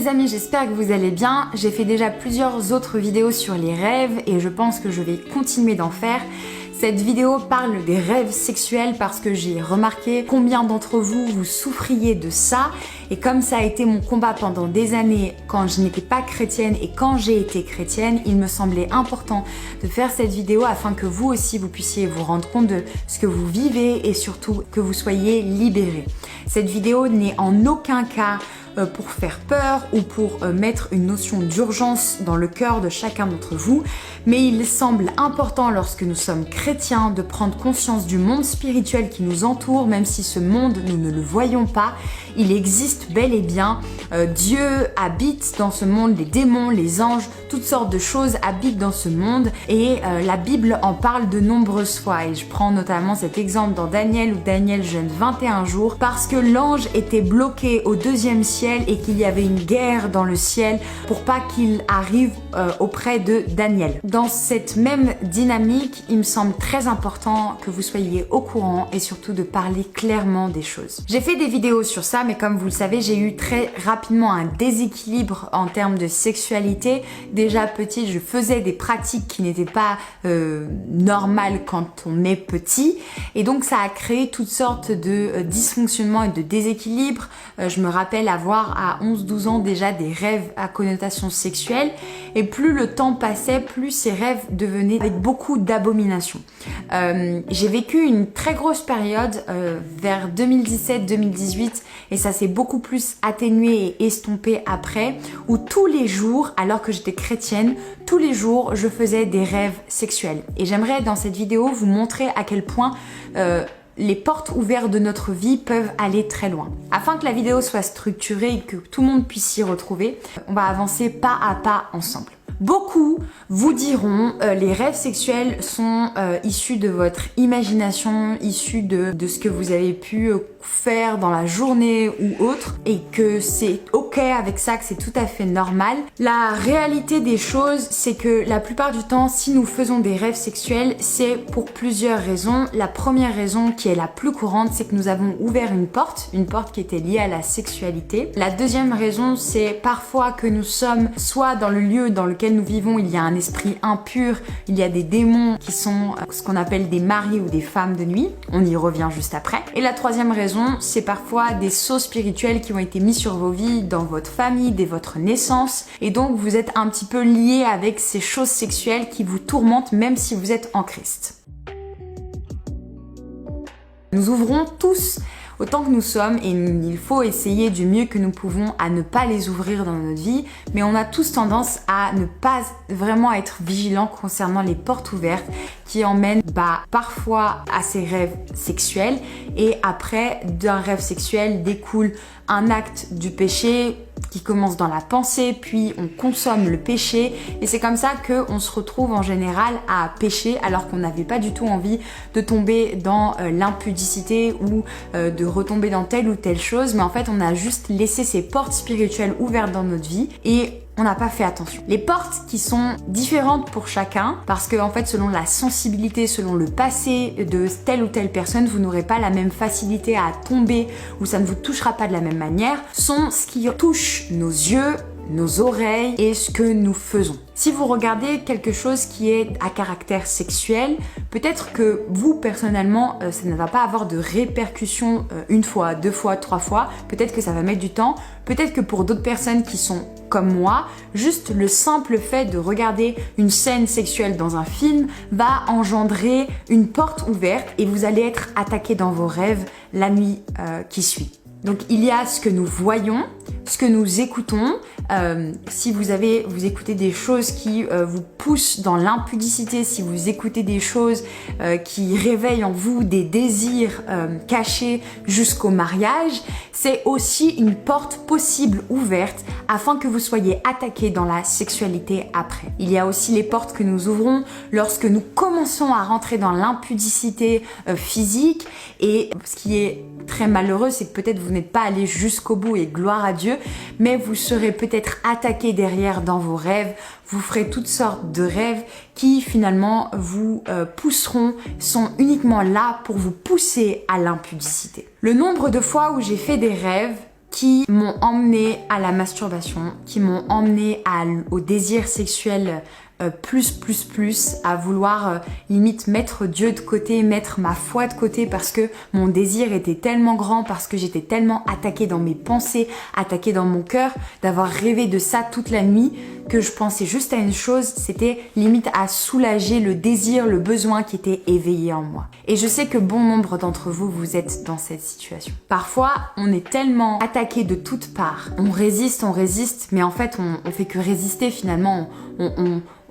les amis, j'espère que vous allez bien. J'ai fait déjà plusieurs autres vidéos sur les rêves et je pense que je vais continuer d'en faire. Cette vidéo parle des rêves sexuels parce que j'ai remarqué combien d'entre vous vous souffriez de ça. Et comme ça a été mon combat pendant des années quand je n'étais pas chrétienne et quand j'ai été chrétienne, il me semblait important de faire cette vidéo afin que vous aussi vous puissiez vous rendre compte de ce que vous vivez et surtout que vous soyez libérés. Cette vidéo n'est en aucun cas pour faire peur ou pour mettre une notion d'urgence dans le cœur de chacun d'entre vous, mais il semble important lorsque nous sommes chrétiens de prendre conscience du monde spirituel qui nous entoure, même si ce monde nous ne le voyons pas, il existe bel et bien. Dieu habite dans ce monde, les démons, les anges, toutes sortes de choses habitent dans ce monde et la Bible en parle de nombreuses fois et je prends notamment cet exemple dans Daniel où Daniel jeûne 21 jours parce que l'ange était bloqué au 2e ciel et qu'il y avait une guerre dans le ciel pour pas qu'il arrive auprès de Daniel. Dans cette même dynamique, il me semble très important que vous soyez au courant et surtout de parler clairement des choses. J'ai fait des vidéos sur ça, mais comme vous le savez, j'ai eu très rapidement un déséquilibre en termes de sexualité. Déjà petite, je faisais des pratiques qui n'étaient pas normales quand on est petit et donc ça a créé toutes sortes de dysfonctionnements et de déséquilibres. Je me rappelle avoir à 11-12 ans déjà des rêves à connotation sexuelle et plus le temps passait, plus ces rêves devenaient avec beaucoup d'abominations. J'ai vécu une très grosse période vers 2017-2018 et ça s'est beaucoup plus atténué et estompé après où tous les jours, alors que j'étais chrétienne, tous les jours je faisais des rêves sexuels et j'aimerais dans cette vidéo vous montrer à quel point les portes ouvertes de notre vie peuvent aller très loin. Afin que la vidéo soit structurée et que tout le monde puisse s'y retrouver, on va avancer pas à pas ensemble. Beaucoup vous diront les rêves sexuels sont issus de votre imagination, issus de ce que vous avez pu faire dans la journée ou autre et que c'est ok avec ça, que c'est tout à fait normal. La réalité des choses, c'est que la plupart du temps, si nous faisons des rêves sexuels, c'est pour plusieurs raisons. La première raison qui est la plus courante, c'est que nous avons ouvert une porte qui était liée à la sexualité. La deuxième raison, c'est parfois que nous sommes soit dans le lieu dans lequel nous vivons, il y a un esprit impur, il y a des démons qui sont ce qu'on appelle des maris ou des femmes de nuit. On y revient juste après. Et la troisième raison, c'est parfois des sceaux spirituels qui ont été mis sur vos vies dans votre famille, dès votre naissance. Et donc, vous êtes un petit peu liés avec ces choses sexuelles qui vous tourmentent même si vous êtes en Christ. Nous ouvrons tous autant que nous sommes et il faut essayer du mieux que nous pouvons à ne pas les ouvrir dans notre vie, mais on a tous tendance à ne pas vraiment être vigilants concernant les portes ouvertes qui emmènent parfois à ces rêves sexuels et après d'un rêve sexuel découle un acte du péché qui commence dans la pensée, puis on consomme le péché et c'est comme ça qu'on se retrouve en général à pécher alors qu'on n'avait pas du tout envie de tomber dans l'impudicité ou de retomber dans telle ou telle chose, mais en fait on a juste laissé ces portes spirituelles ouvertes dans notre vie et on n'a pas fait attention. Les portes qui sont différentes pour chacun, parce que en fait selon la sensibilité, selon le passé de telle ou telle personne, vous n'aurez pas la même facilité à tomber ou ça ne vous touchera pas de la même manière, sont ce qui touche nos yeux, nos oreilles et ce que nous faisons. Si vous regardez quelque chose qui est à caractère sexuel, peut-être que vous personnellement, ça ne va pas avoir de répercussions une fois, 2 fois, 3 fois, peut-être que ça va mettre du temps, peut-être que pour d'autres personnes qui sont comme moi, juste le simple fait de regarder une scène sexuelle dans un film va engendrer une porte ouverte et vous allez être attaqué dans vos rêves la nuit qui suit. Donc il y a ce que nous voyons, ce que nous écoutons. Si vous écoutez des choses qui vous poussent dans l'impudicité, si vous écoutez des choses qui réveillent en vous des désirs cachés jusqu'au mariage, c'est aussi une porte possible ouverte afin que vous soyez attaqué dans la sexualité après. Il y a aussi les portes que nous ouvrons lorsque nous commençons à rentrer dans l'impudicité physique et ce qui est très malheureux, c'est que peut-être vous n'êtes pas allé jusqu'au bout et gloire à Dieu, mais vous serez peut-être attaqué derrière dans vos rêves, vous ferez toutes sortes de rêves qui finalement vous pousseront, sont uniquement là pour vous pousser à l'impudicité. Le nombre de fois où j'ai fait des rêves qui m'ont emmené à la masturbation, qui m'ont emmené au désir sexuel plus, à vouloir limite mettre Dieu de côté, mettre ma foi de côté parce que mon désir était tellement grand, parce que j'étais tellement attaquée dans mes pensées, attaquée dans mon cœur, d'avoir rêvé de ça toute la nuit que je pensais juste à une chose, c'était limite à soulager le désir, le besoin qui était éveillé en moi. Et je sais que bon nombre d'entre vous, vous êtes dans cette situation. Parfois, on est tellement attaqué de toutes parts, on résiste, mais en fait, on fait que résister finalement,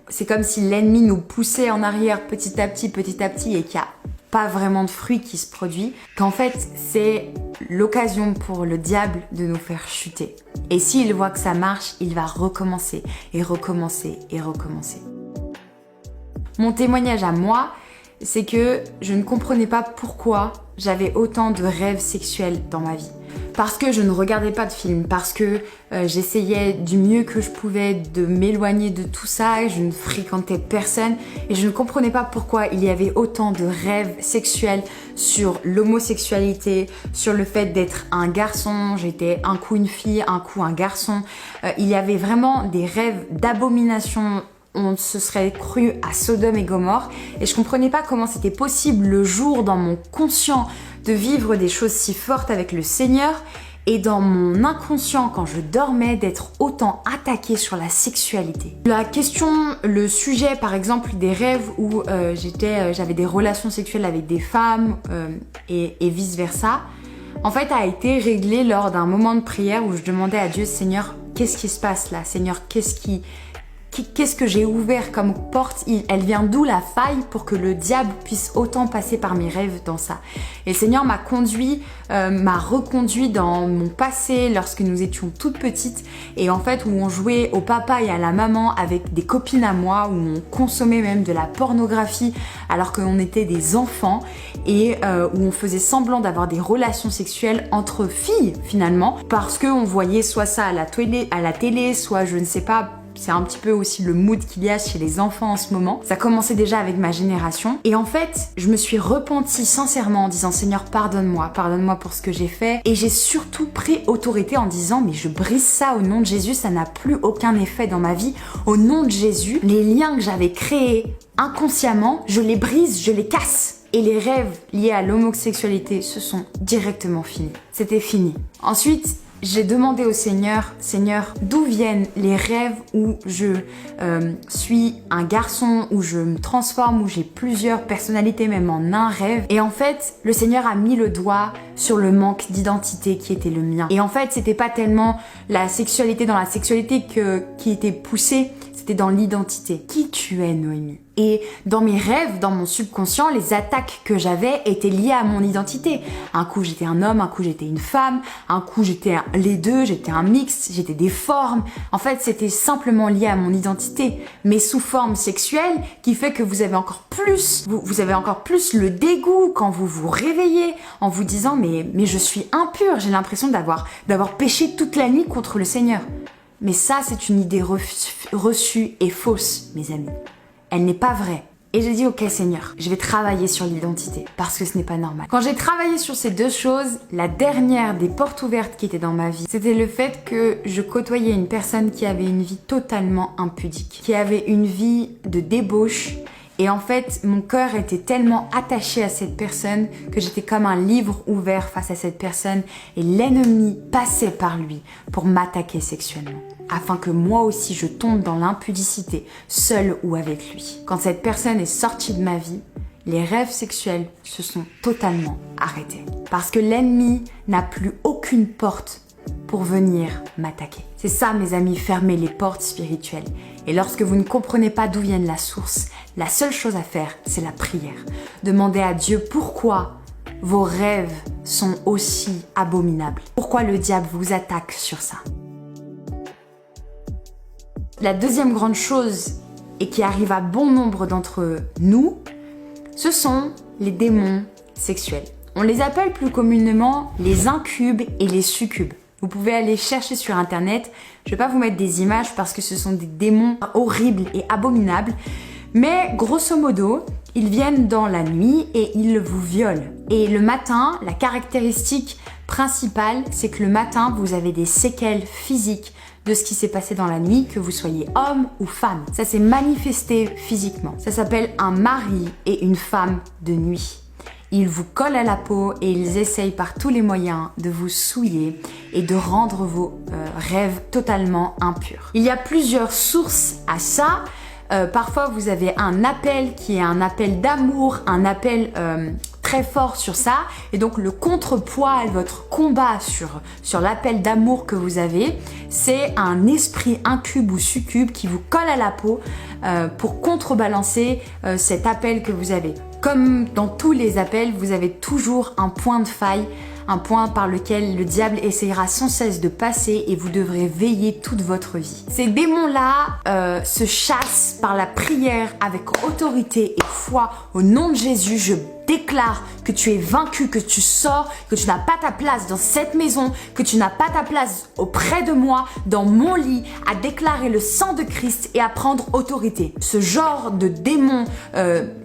c'est comme si l'ennemi nous poussait en arrière petit à petit et qu'il n'y a pas vraiment de fruit qui se produit, qu'en fait c'est l'occasion pour le diable de nous faire chuter. Et s'il voit que ça marche, il va recommencer et recommencer et recommencer. Mon témoignage à moi, c'est que je ne comprenais pas pourquoi j'avais autant de rêves sexuels dans ma vie. Parce que je ne regardais pas de films, parce que j'essayais du mieux que je pouvais de m'éloigner de tout ça, et je ne fréquentais personne et je ne comprenais pas pourquoi il y avait autant de rêves sexuels sur l'homosexualité, sur le fait d'être un garçon, j'étais un coup une fille, un coup un garçon. Il y avait vraiment des rêves d'abomination. On se serait cru à Sodome et Gomorrhe et je comprenais pas comment c'était possible le jour dans mon conscient de vivre des choses si fortes avec le Seigneur et dans mon inconscient quand je dormais d'être autant attaquée sur la sexualité. La question, le sujet par exemple des rêves où j'avais des relations sexuelles avec des femmes et vice versa, en fait a été réglé lors d'un moment de prière où je demandais à Dieu, Seigneur, qu'est-ce qui se passe là? Seigneur, qu'est-ce que j'ai ouvert comme porte? Elle vient d'où la faille pour que le diable puisse autant passer par mes rêves dans ça? Et le Seigneur m'a reconduit dans mon passé lorsque nous étions toutes petites et en fait où on jouait au papa et à la maman avec des copines à moi, où on consommait même de la pornographie alors qu'on était des enfants et où on faisait semblant d'avoir des relations sexuelles entre filles finalement parce qu'on voyait soit ça à la télé, soit je ne sais pas. C'est un petit peu aussi le mood qu'il y a chez les enfants en ce moment. Ça commençait déjà avec ma génération. Et en fait, je me suis repentie sincèrement en disant Seigneur, pardonne-moi pour ce que j'ai fait. Et j'ai surtout pris autorité en disant mais je brise ça au nom de Jésus, ça n'a plus aucun effet dans ma vie. Au nom de Jésus, les liens que j'avais créés inconsciemment, je les brise, je les casse. Et les rêves liés à l'homosexualité se sont directement finis. C'était fini. Ensuite, j'ai demandé au Seigneur, d'où viennent les rêves où je suis un garçon, où je me transforme, où j'ai plusieurs personnalités même en un rêve. Et en fait, le Seigneur a mis le doigt sur le manque d'identité qui était le mien. Et en fait, c'était pas tellement la sexualité dans la sexualité qui était poussée, c'était dans l'identité. Qui tu es, Noémie? Et dans mes rêves, dans mon subconscient, les attaques que j'avais étaient liées à mon identité. Un coup j'étais un homme, un coup j'étais une femme, un coup j'étais les deux, j'étais un mix, j'étais des formes. En fait, c'était simplement lié à mon identité, mais sous forme sexuelle, qui fait que vous avez encore plus le dégoût quand vous vous réveillez en vous disant mais je suis impure, j'ai l'impression d'avoir péché toute la nuit contre le Seigneur. Mais ça, c'est une idée reçue et fausse, mes amis. Elle n'est pas vraie. Et j'ai dit, ok Seigneur, je vais travailler sur l'identité, parce que ce n'est pas normal. Quand j'ai travaillé sur ces deux choses, la dernière des portes ouvertes qui était dans ma vie, c'était le fait que je côtoyais une personne qui avait une vie totalement impudique, qui avait une vie de débauche. Et en fait, mon cœur était tellement attaché à cette personne que j'étais comme un livre ouvert face à cette personne et l'ennemi passait par lui pour m'attaquer sexuellement, afin que moi aussi je tombe dans l'impudicité, seule ou avec lui. Quand cette personne est sortie de ma vie, les rêves sexuels se sont totalement arrêtés. Parce que l'ennemi n'a plus aucune porte pour venir m'attaquer. C'est ça, mes amis, fermer les portes spirituelles. Et lorsque vous ne comprenez pas d'où vient la source, la seule chose à faire, c'est la prière. Demandez à Dieu pourquoi vos rêves sont aussi abominables. Pourquoi le diable vous attaque sur ça. La deuxième grande chose, et qui arrive à bon nombre d'entre nous, ce sont les démons sexuels. On les appelle plus communément les incubes et les succubes. Vous pouvez aller chercher sur internet, je vais pas vous mettre des images parce que ce sont des démons horribles et abominables, mais grosso modo, Ils viennent dans la nuit et ils vous violent. Et le matin, la caractéristique principale, c'est que le matin, vous avez des séquelles physiques de ce qui s'est passé dans la nuit, que vous soyez homme ou femme. Ça s'est manifesté physiquement. Ça s'appelle un mari et une femme de nuit. Ils vous collent à la peau et ils essayent par tous les moyens de vous souiller et de rendre vos rêves totalement impurs. Il y a plusieurs sources à ça. Parfois, vous avez un appel qui est un appel d'amour, un appel très fort sur ça. Et donc, le contrepoids, votre combat sur l'appel d'amour que vous avez, c'est un esprit incube ou succube qui vous colle à la peau pour contrebalancer cet appel que vous avez. Comme dans tous les appels, vous avez toujours un point de faille, un point par lequel le diable essayera sans cesse de passer et vous devrez veiller toute votre vie. Ces démons-là se chassent par la prière avec autorité et foi. Au nom de Jésus, je déclare que tu es vaincu, que tu sors, que tu n'as pas ta place dans cette maison, que tu n'as pas ta place auprès de moi, dans mon lit, à déclarer le sang de Christ et à prendre autorité. Ce genre de démons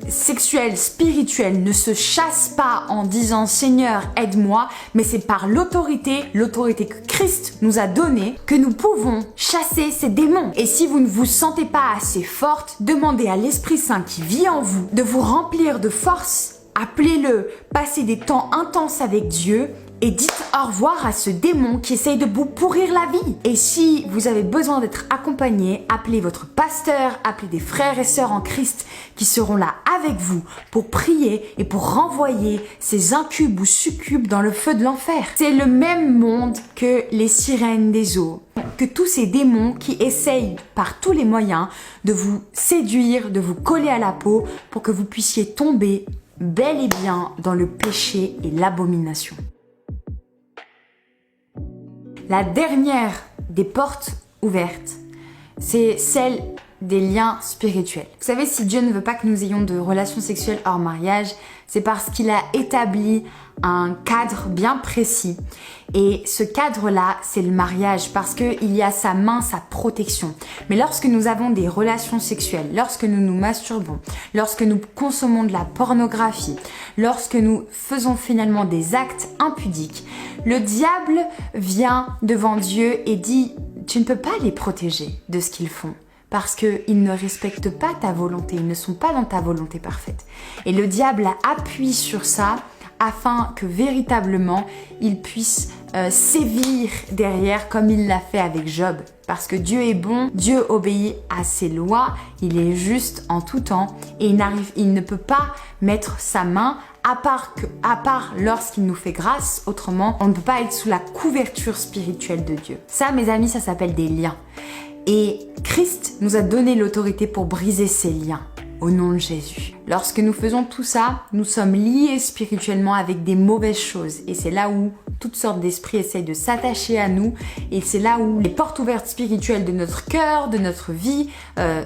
sexuels, spirituels ne se chasse pas en disant « Seigneur, aide-moi », mais c'est par l'autorité que Christ nous a donnée que nous pouvons chasser ces démons. Et si vous ne vous sentez pas assez forte, demandez à l'Esprit Saint qui vit en vous de vous remplir de force. Appelez-le, passez des temps intenses avec Dieu et dites au revoir à ce démon qui essaye de vous pourrir la vie. Et si vous avez besoin d'être accompagné, appelez votre pasteur, appelez des frères et sœurs en Christ qui seront là avec vous pour prier et pour renvoyer ces incubes ou succubes dans le feu de l'enfer. C'est le même monde que les sirènes des eaux, que tous ces démons qui essayent par tous les moyens de vous séduire, de vous coller à la peau pour que vous puissiez tomber bel et bien dans le péché et l'abomination. La dernière des portes ouvertes, c'est celle des liens spirituels. Vous savez, si Dieu ne veut pas que nous ayons de relations sexuelles hors mariage, c'est parce qu'il a établi un cadre bien précis. Et ce cadre-là, c'est le mariage, parce qu'il y a sa main, sa protection. Mais lorsque nous avons des relations sexuelles, lorsque nous nous masturbons, lorsque nous consommons de la pornographie, lorsque nous faisons finalement des actes impudiques, le diable vient devant Dieu et dit « Tu ne peux pas les protéger de ce qu'ils font. » Parce qu'ils ne respectent pas ta volonté, ils ne sont pas dans ta volonté parfaite. Et le diable appuie sur ça afin que véritablement il puisse sévir derrière comme il l'a fait avec Job. Parce que Dieu est bon, Dieu obéit à ses lois, il est juste en tout temps et il ne peut pas mettre sa main à part lorsqu'il nous fait grâce. Autrement, on ne peut pas être sous la couverture spirituelle de Dieu. Ça, mes amis, ça s'appelle des liens. Et Christ nous a donné l'autorité pour briser ces liens au nom de Jésus. Lorsque nous faisons tout ça, nous sommes liés spirituellement avec des mauvaises choses. Et c'est là où toutes sortes d'esprits essayent de s'attacher à nous. Et c'est là où les portes ouvertes spirituelles de notre cœur, de notre vie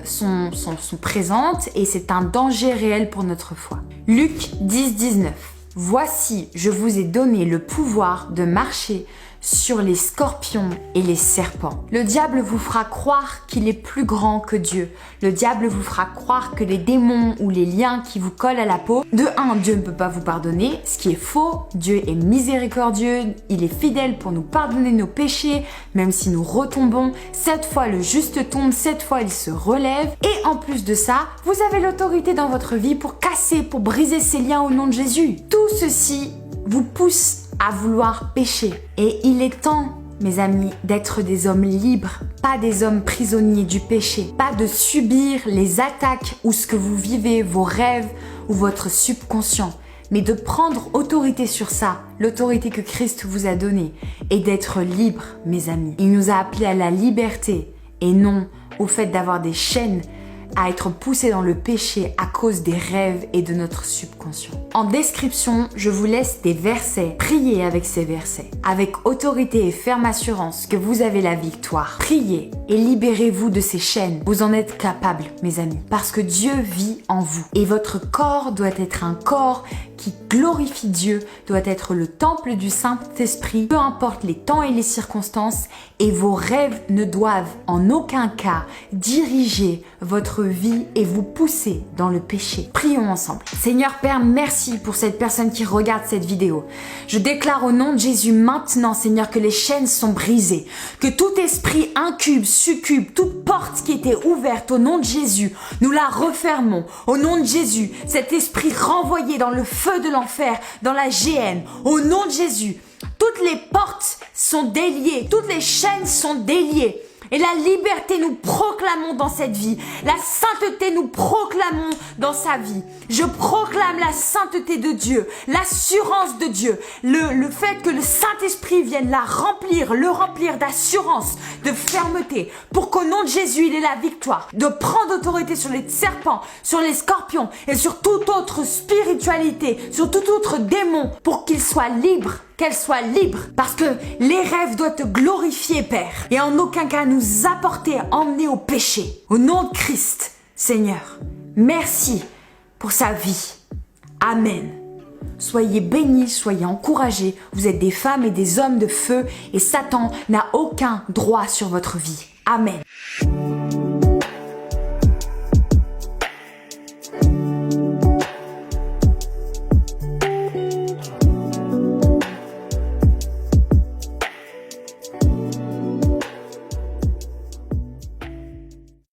sont présentes. Et c'est un danger réel pour notre foi. Luc 10, 19. Voici, je vous ai donné le pouvoir de marcher sur les scorpions et les serpents. Le diable vous fera croire qu'il est plus grand que Dieu. Le diable vous fera croire que les démons ou les liens qui vous collent à la peau, de un, Dieu ne peut pas vous pardonner, ce qui est faux. Dieu est miséricordieux, il est fidèle pour nous pardonner nos péchés, même si nous retombons. 7 fois le juste tombe, 7 fois il se relève. Et en plus de ça, vous avez l'autorité dans votre vie pour casser, pour briser ces liens au nom de Jésus. Tout ceci vous pousse à vouloir pécher. Et il est temps, mes amis, d'être des hommes libres, pas des hommes prisonniers du péché, pas de subir les attaques ou ce que vous vivez, vos rêves ou votre subconscient, mais de prendre autorité sur ça, l'autorité que Christ vous a donnée, et d'être libre, mes amis. Il nous a appelés à la liberté et non au fait d'avoir des chaînes, à être poussé dans le péché à cause des rêves et de notre subconscient. En description, je vous laisse des versets. Priez avec ces versets, avec autorité et ferme assurance que vous avez la victoire. Priez et libérez-vous de ces chaînes. Vous en êtes capables, mes amis, parce que Dieu vit en vous. Et votre corps doit être un corps qui glorifie Dieu, doit être le temple du Saint-Esprit, peu importe les temps et les circonstances, et vos rêves ne doivent en aucun cas diriger votre votre vie et vous pousser dans le péché. Prions ensemble. Seigneur Père, merci pour cette personne qui regarde cette vidéo. Je déclare au nom de Jésus maintenant, Seigneur, que les chaînes sont brisées, que tout esprit incube, succube, toute porte qui était ouverte au nom de Jésus, nous la refermons. Au nom de Jésus, cet esprit renvoyé dans le feu de l'enfer, dans la géhenne, au nom de Jésus, toutes les portes sont déliées, toutes les chaînes sont déliées. Et la liberté nous proclamons dans cette vie. La sainteté nous proclamons dans sa vie. Je proclame la sainteté de Dieu, l'assurance de Dieu, le fait que le Saint-Esprit vienne le remplir d'assurance, de fermeté, pour qu'au nom de Jésus, il ait la victoire, de prendre autorité sur les serpents, sur les scorpions et sur toute autre spiritualité, sur tout autre démon, pour qu'il soit libre. Qu'elle soit libre, parce que les rêves doivent te glorifier, Père, et en aucun cas nous apporter, emmener au péché. Au nom de Christ, Seigneur, merci pour sa vie. Amen. Soyez bénis, soyez encouragés. Vous êtes des femmes et des hommes de feu, et Satan n'a aucun droit sur votre vie. Amen.